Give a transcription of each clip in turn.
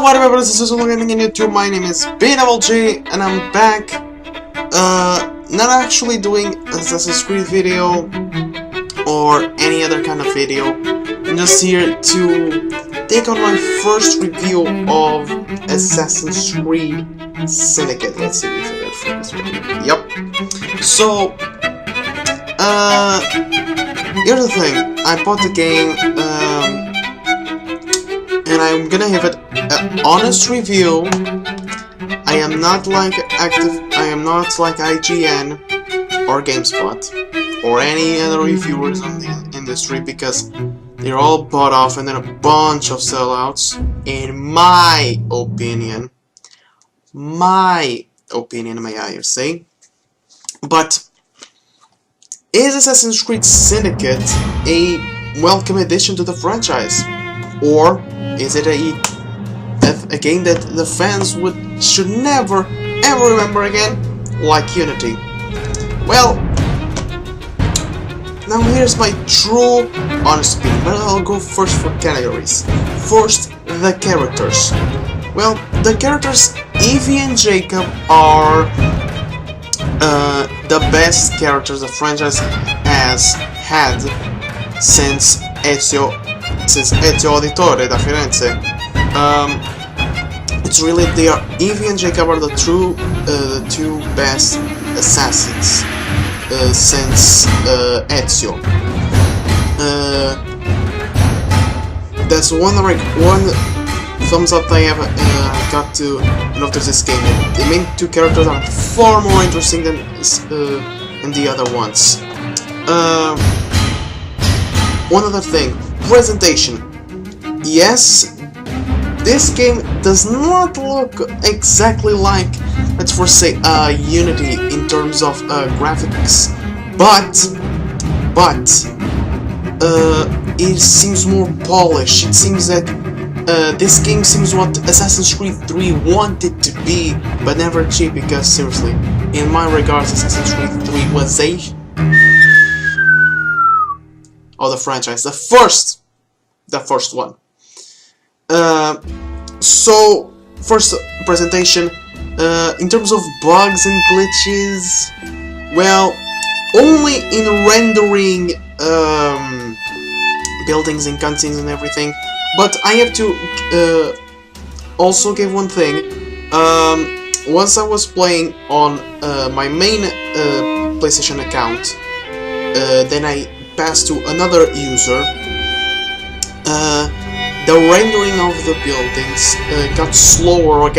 what up, everyone? This is Gaming in YouTube. My name is BWG, and I'm back. Not actually doing Assassin's Creed video or any other kind of video. I'm just here to take on my first review of Assassin's Creed Syndicate. Let's see if I can focus right here. Yep. So, here's the thing. I bought the game, and I'm gonna give it an honest review. I am not like IGN or GameSpot or any other reviewers on the industry, because they're all bought off and then a bunch of sellouts. In my opinion, may I say. But is Assassin's Creed Syndicate a welcome addition to the franchise, or is it a game that the fans should never ever remember again, like Unity? Well, now here's my true honest opinion, but I'll go first for categories. First, the characters. Well, the characters Evie and Jacob are the best characters the franchise has had since Ezio Auditore da Firenze. It's really Evie and Jacob are the two best assassins since Ezio. That's one thumbs up I have got to notice this game. The main two characters are far more interesting than the other ones. One other thing, presentation. Yes, this game does not look exactly like, let's first say, Unity in terms of graphics, but it seems more polished. It seems that this game seems what Assassin's Creed 3 wanted to be, but never achieved, because seriously, in my regards, Assassin's Creed 3 was the franchise, the first one. So, first presentation, in terms of bugs and glitches, well, only in rendering buildings and cutscenes and everything. But I have to also give one thing. Once I was playing on my main PlayStation account, then I passed to another user. The rendering of the buildings got slower, or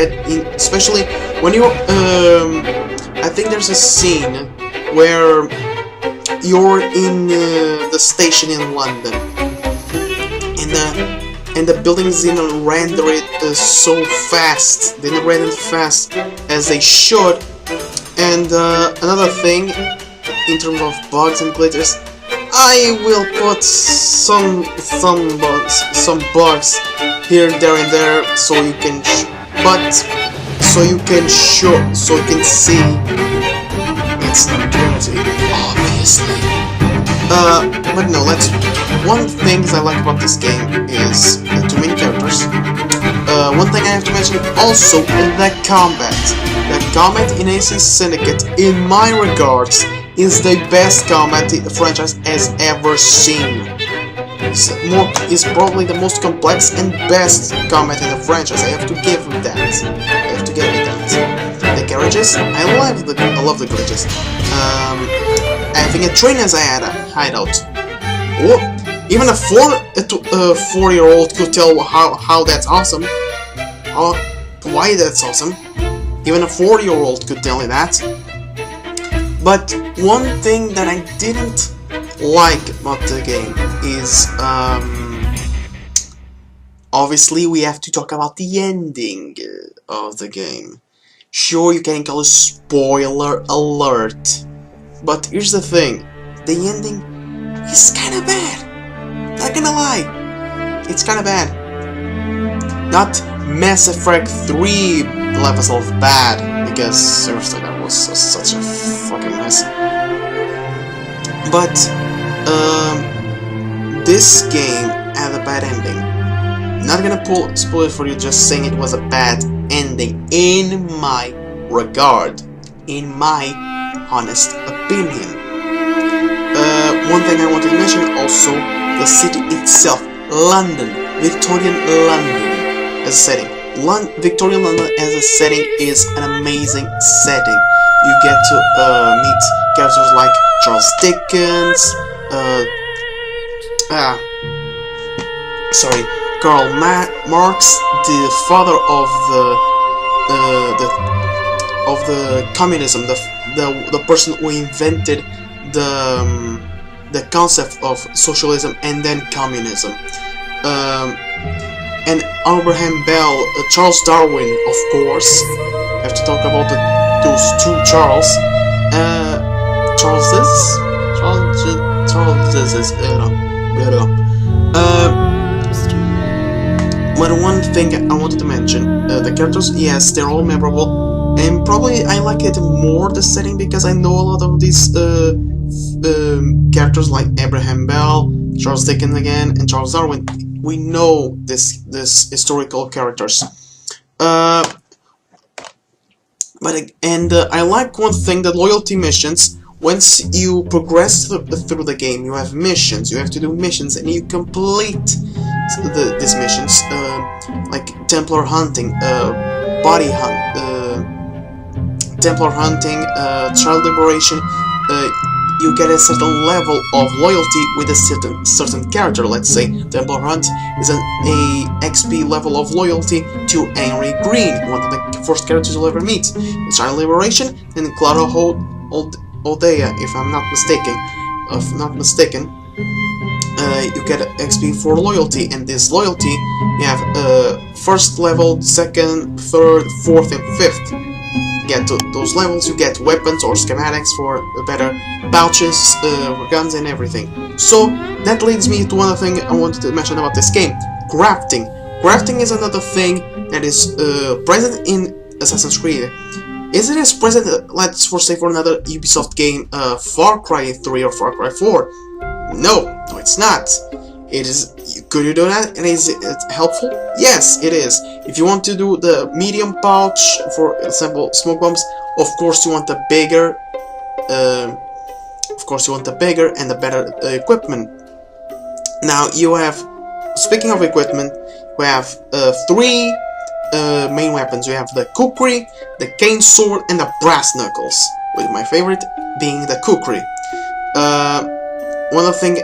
especially when you I think there's a scene where you're in the station in London, and the buildings didn't render it so fast. They didn't render it fast as they should. And another thing, in terms of bugs and glitches, I will put some bugs here, there, and there, so you can see it's not Unity, obviously. But no, one thing I like about this game is the two main characters. One thing I have to mention also, the combat. The combat in AC Syndicate, in my regards, is the best combat the franchise has ever seen. It's probably the most complex and best combat in the franchise. I have to give it that. The carriages, I love the glitches. Having a train as a hideout. Oh, even a 4-year-old could tell how that's awesome. Why that's awesome. Even a 4-year-old could tell you that. But one thing that I didn't like about the game is, obviously we have to talk about the ending of the game. Sure, you can call it spoiler alert, but here's the thing, the ending is kinda bad. Not gonna lie, it's kinda bad. Not Mass Effect 3 levels of bad, because seriously, that was such a fucking mess. But this game had a bad ending. not gonna spoil it for you, just saying it was a bad ending in my regard, in my honest opinion. One thing I wanted to mention also, the city itself, London, Victorian London as a setting. Victorian London as a setting is an amazing setting. You get to meet characters like Charles Dickens, Karl Marx, the father of the communism, the person who invented the concept of socialism and then communism, and Abraham Bell, Charles Darwin, of course. I have to talk about those two Charles. But one thing I wanted to mention, the characters, yes, they're all memorable, and probably I like it more, the setting, because I know a lot of these characters like Abraham Bell, Charles Dickens again, and Charles Darwin. We know this historical characters. I like one thing, the loyalty missions. Once you progress through the game, you have missions. You have to do missions, and you complete these missions, like Templar hunting, body hunt, Templar hunting, child liberation. You get a certain level of loyalty with a certain character. Let's say Templar Hunt is a XP level of loyalty to Henry Green, one of the first characters you'll ever meet. In Child Liberation, and Clara Oldea, if I'm not mistaken. You get XP for loyalty, and this loyalty you have first level, second, third, fourth, and fifth. Get to those levels, you get weapons or schematics for better pouches, guns, and everything. So that leads me to one other thing I wanted to mention about this game: crafting. Crafting is another thing that is present in Assassin's Creed. Is it as present, let's say, for another Ubisoft game, Far Cry 3 or Far Cry 4? No, it's not. It is. Could you do that? And is it helpful? Yes, it is. If you want to do the medium pouch, for example, smoke bombs, of course you want the bigger. And the better equipment. Now you have. Speaking of equipment, we have three main weapons. We have the kukri, the cane sword, and the brass knuckles. With my favorite being the kukri. One other thing,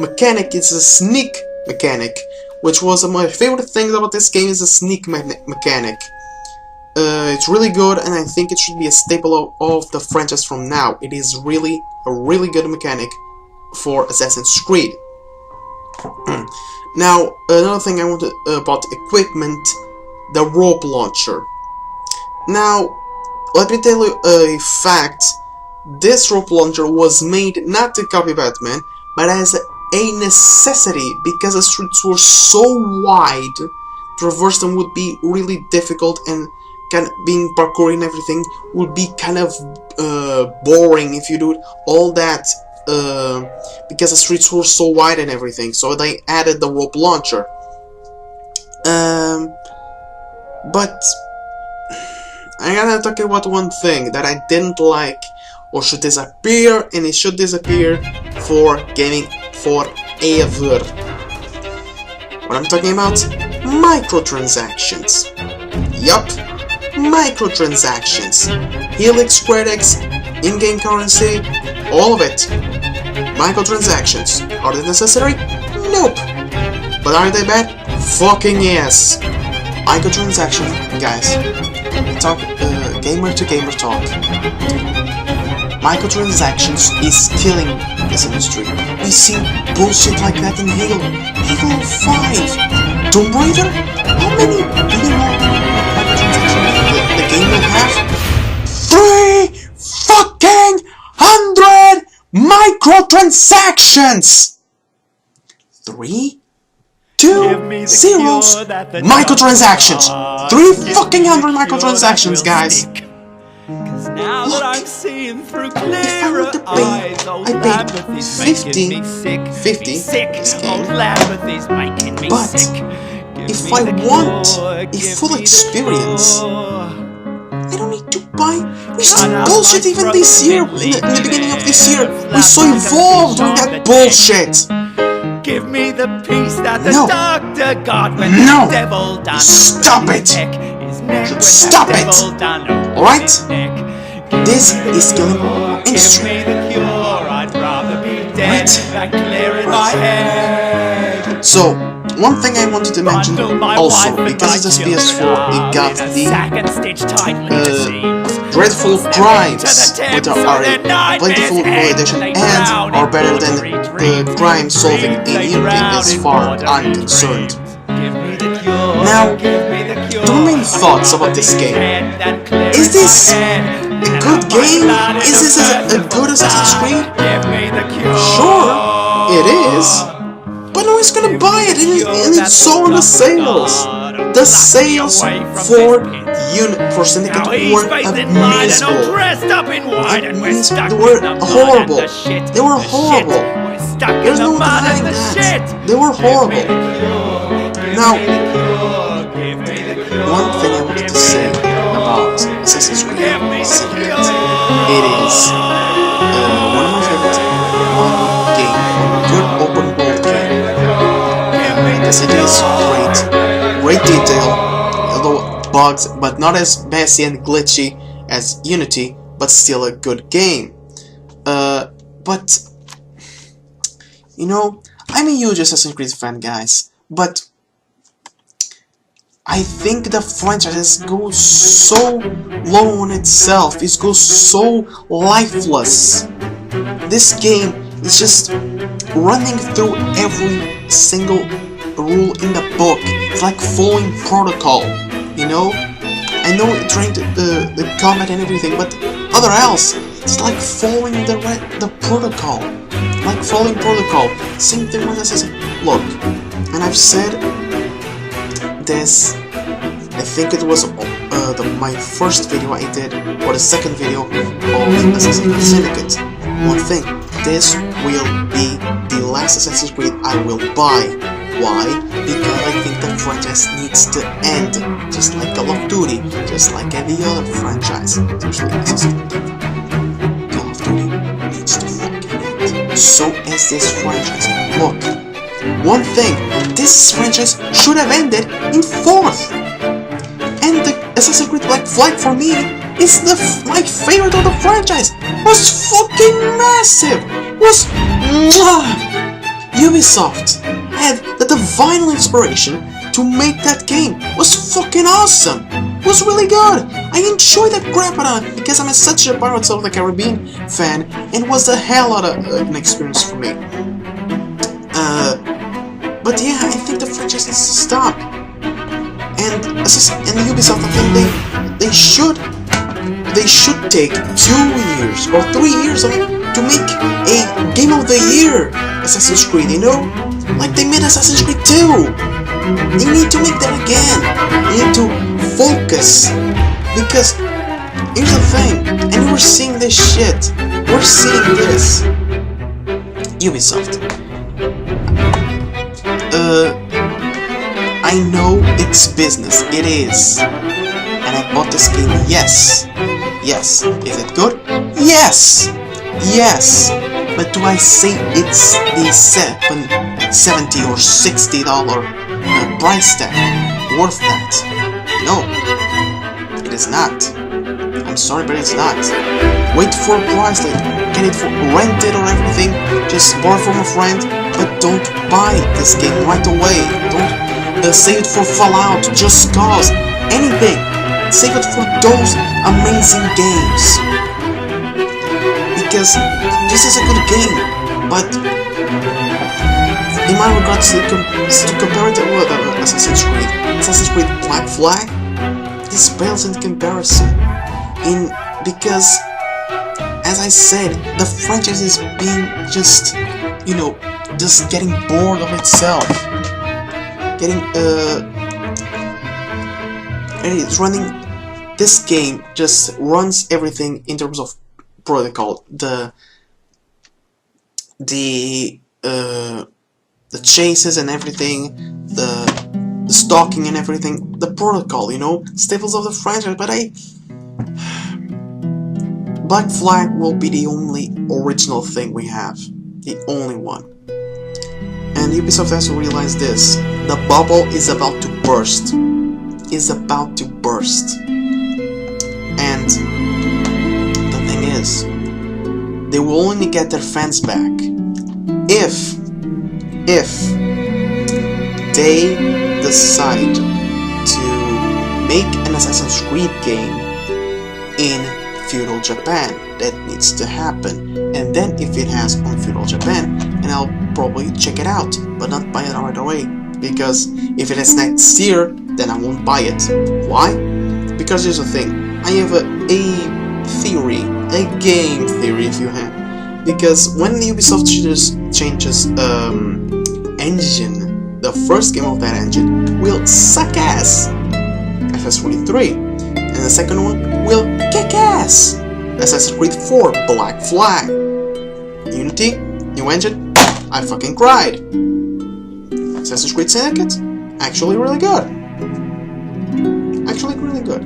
mechanic is a sneak mechanic, which was my favorite thing about this game, is a sneak mechanic. It's really good, and I think it should be a staple of the franchise from now. It is really a really good mechanic for Assassin's Creed. Now, another thing I wanted about equipment, the rope launcher. Now, let me tell you a fact. This rope launcher was made not to copy Batman, but as a necessity, because the streets were so wide, to traverse them would be really difficult, and kind of being parkour and everything would be kind of boring if you do all that, because the streets were so wide and everything. So they added the rope launcher. But I gotta talk about one thing that I didn't like, or should disappear, and it should disappear for gaming forever. What I'm talking about? Microtransactions. Yup, microtransactions. Helix credits, in-game currency, all of it. Microtransactions. Are they necessary? Nope. But are they bad? Fucking yes. Microtransactions, guys. Talk gamer to gamer talk. Microtransactions is killing this industry. We see bullshit like that in Halo 5. Tomb Raider? How many more microtransactions the game will have? 300 microtransactions! 3 2 zeros microtransactions! 300 microtransactions, guys! Now that I'm seeing through clearer if I were to pay, eyes, I paid 50 this game, Old apathy's making me but sick. if I want a full experience, I don't need to buy. We saw bullshit even this year. In the beginning of this year, we saw Evolve doing that bullshit. Give me the peace that the No. doctor got when No. the devil done Stop opened it. his neck, his neck when the Stop it. devil done opened Alright? his neck. This is killing Give industry. me the cure, I'd rather be dead Right. than clearing my head. So, one thing I wanted to mention Bundle my also, wife and because my it's children PS4, it up got in a the sack and stitched tightly to seams. dreadful Step crimes, into the which Thames so are their a nightmares plentiful end edition and they and drown are in better than blurry the dreams. crime solving Dreams in they Unity drown as in far blurry I'm concerned. dreams. Give me the cure, Now, give me the cure. the main thoughts about this game. Is this a good game? Is this a good Assassin's Creed? Sure, it is. But no one's gonna buy it, and it's so on the sales. The sales for Syndicate were abysmal. They were horrible. They were horrible. There's no denying that. They were horrible. Now, one thing I wanted to say about Assassin's Creed Syndicate, it is one of my favorite game, one good open world game. Because it is great detail, although bugs, but not as messy and glitchy as Unity, but still a good game. But you know, I'm a huge Assassin's Creed fan, guys, but I think the franchise goes so low on itself, it goes so lifeless. This game is just running through every single rule in the book. It's like following protocol, you know? I know it trained the combat and everything, but other else, it's like following the protocol. Like following protocol. Same thing with Assassin. Look, and I've said this, I think it was my first video I did, or the second video of Assassin's Creed Syndicate. One thing, this will be the last Assassin's Creed I will buy. Why? Because I think the franchise needs to end, just like Call of Duty, just like every other franchise, especially Assassin's Creed. Call of Duty needs to fucking end. So is this franchise. Look, one thing, this franchise should have ended in 4th. And the Assassin's Creed Black Flag for me is my favorite of the franchise. Was fucking massive. Was Ubisoft had the divine inspiration to make that game. Was fucking awesome. Was really good. I enjoyed that crap out of it because I'm such a Pirates of the Caribbean fan, and it was the hell out of an experience for me. But yeah, I think the franchise needs to stop. And Ubisoft, I think they should take 2 years or 3 years to make a Game of the Year Assassin's Creed, you know? Like they made Assassin's Creed 2. They need to make that again. They need to focus. Because here's the thing, and we're seeing this shit. We're seeing this. Ubisoft. I know it's business. It is. And I bought this game, yes. Yes. Is it good? Yes! Yes! But do I say it's the $70 or $60 price tag worth that? No. It is not. I'm sorry, but it's not. Wait for a price tag. Get it for rented or everything. Just borrow from a friend. But don't buy this game right away. Don't save it for Fallout, Just Cause, anything. Save it for those amazing games. Because this is a good game, but in my regards to compare it with Assassin's Creed Black Flag, this pales in comparison. Because, as I said, the franchise is being just getting bored of itself. It's running. This game just runs everything in terms of protocol. The chases and everything. the stalking and everything, the protocol, you know, staples of the franchise, but Black Flag will be the only original thing we have. The only one. And Ubisoft has to realize this. The bubble is about to burst. Is about to burst. And the thing is, they will only get their fans back if they decide to make an Assassin's Creed game in feudal Japan. That needs to happen. And then if it has on feudal Japan, and I'll probably check it out, but not buy it right away. Because if it is next year, then I won't buy it. Why? Because here's the thing. I have a theory, a game theory if you have. Because when Ubisoft changes engine, the first game of that engine will suck ass. FS23. And the second one will kick ass. Assassin's Creed 4 Black Flag. Unity, new engine, I fucking cried. Assassin's Creed Syndicate, actually really good. Actually really good.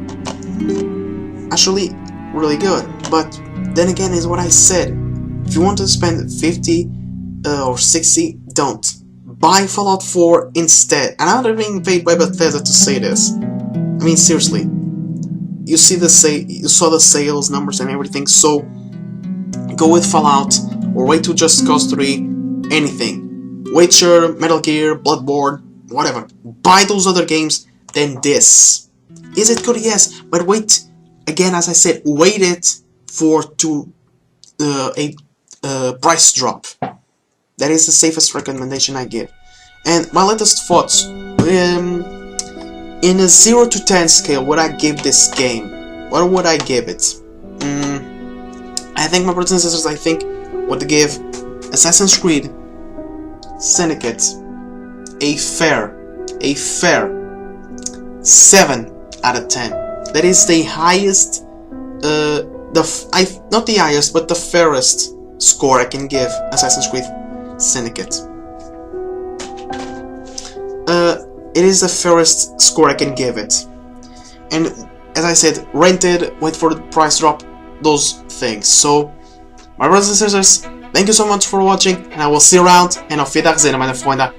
Actually really good. But then again is what I said. If you want to spend 50 or 60, don't. Buy Fallout 4 instead. And I'm not being paid by Bethesda to say this. I mean seriously. You saw the sales numbers and everything, so go with Fallout or wait till Just Cause 3, anything. Witcher, Metal Gear, Bloodborne, whatever. Buy those other games than this. Is it good? Yes, but wait, again as I said, wait it for a price drop. That is the safest recommendation I give. And my latest thoughts. In a 0 to 10 scale, what I give this game? What would I give it? I think my brothers and sisters, I think, would give Assassin's Creed Syndicate a fair 7 out of 10. That is the highest, not the highest, but the fairest score I can give Assassin's Creed Syndicate. It is the fairest score I can give it. And as I said, rented, wait for the price drop, those things. So, my brothers and sisters, thank you so much for watching, and I will see you around, and auf Wiedersehen, meine Freunde.